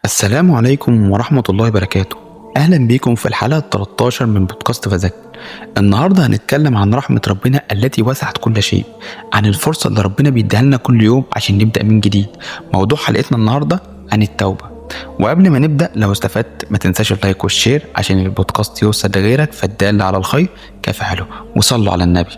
السلام عليكم ورحمة الله وبركاته. أهلا بيكم في الحلقة 13 من بودكاست فذاكر. النهاردة هنتكلم عن رحمة ربنا التي وسعت كل شيء، عن الفرصة اللي ربنا بيديها لنا كل يوم عشان نبدأ من جديد. موضوع حلقتنا النهاردة عن التوبة. وقبل ما نبدأ، لو استفدت ما تنساش اللايك والشير عشان البودكاست يوصل لغيرك، فالدال على الخير كفاعله. وصلوا على النبي.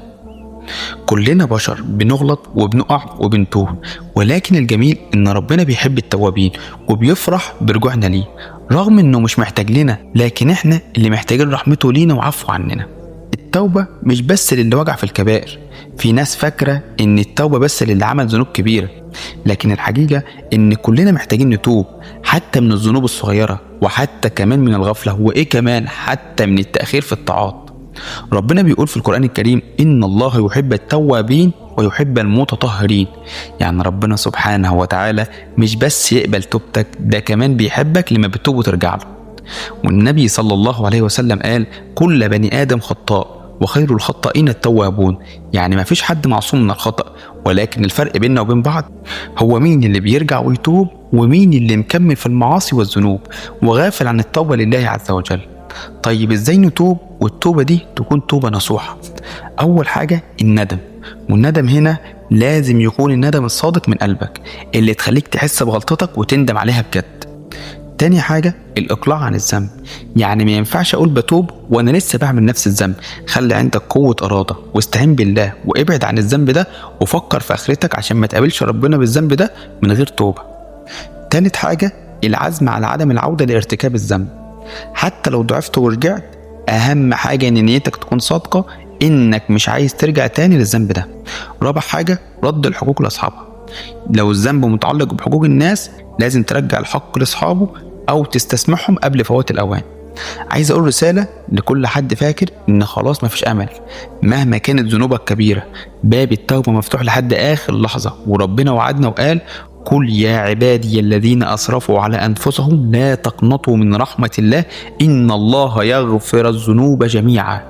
كلنا بشر بنغلط وبنقع وبنتوه، ولكن الجميل ان ربنا بيحب التوابين وبيفرح برجوعنا ليه، رغم انه مش محتاج لنا، لكن احنا اللي محتاجين رحمته لينا وعفو عننا. التوبة مش بس للي وقع في الكبائر. في ناس فاكرة ان التوبة بس للي عمل ذنوب كبيرة، لكن الحقيقة ان كلنا محتاجين نتوب، حتى من الذنوب الصغيرة، وحتى كمان من الغفلة، وايه كمان حتى من التأخير في الطاعات. ربنا بيقول في القرآن الكريم: إن الله يحب التوابين ويحب المتطهرين. يعني ربنا سبحانه وتعالى مش بس يقبل توبتك، ده كمان بيحبك لما بتتوب وترجع له. والنبي صلى الله عليه وسلم قال: كل بني آدم خطاء وخير الخطائين التوابون. يعني ما فيش حد معصوم من الخطأ، ولكن الفرق بيننا وبين بعض هو مين اللي بيرجع ويتوب، ومين اللي مكمل في المعاصي والذنوب وغافل عن التوبة لله عز وجل. طيب ازاي نتوب والتوبة دي تكون توبة نصوحة؟ أول حاجة الندم، والندم هنا لازم يكون الندم الصادق من قلبك اللي تخليك تحس بغلطتك وتندم عليها بجد. تاني حاجة الإقلاع عن الذنب، يعني ما ينفعش أقول بتوب وأنا لسه بعمل نفس الذنب. خلي عندك قوة إرادة واستعين بالله وابعد عن الذنب ده، وفكر في آخرتك عشان ما تقابلش ربنا بالذنب ده من غير توبة. تالت حاجة العزم على عدم العودة لارتكاب الذنب، حتى لو ضعفت ورجعت. اهم حاجة ان نيتك تكون صادقة انك مش عايز ترجع تاني للذنب ده. رابع حاجة رد الحقوق لاصحابها، لو الذنب متعلق بحقوق الناس لازم ترجع الحق لاصحابه او تستسمحهم قبل فوات الاوان. عايز اقول رسالة لكل حد فاكر ان خلاص مفيش امل، مهما كانت ذنوبك كبيرة، باب التوبة مفتوح لحد اخر لحظة. وربنا وعدنا وقال: قل يا عبادي الذين أسرفوا على أنفسهم لا تقنطوا من رحمة الله إن الله يغفر الذنوب جميعا.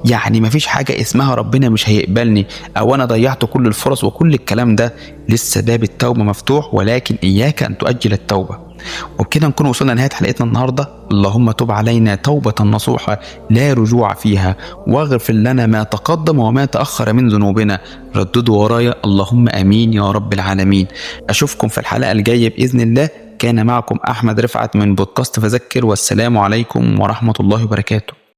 يعني مفيش حاجة اسمها ربنا مش هيقبلني أو أنا ضيعت كل الفرص وكل الكلام ده. لسه باب التوبة مفتوح، ولكن إياك أن تؤجل التوبة. وبكده نكون وصلنا لنهاية حلقتنا النهاردة. اللهم تب علينا توبة نصوحة لا رجوع فيها، واغفر لنا ما تقدم وما تأخر من ذنوبنا. رددوا ورايا اللهم آمين يا رب العالمين. أشوفكم في الحلقة الجاية بإذن الله. كان معكم أحمد رفعت من بودكاست فذكر، والسلام عليكم ورحمة الله وبركاته.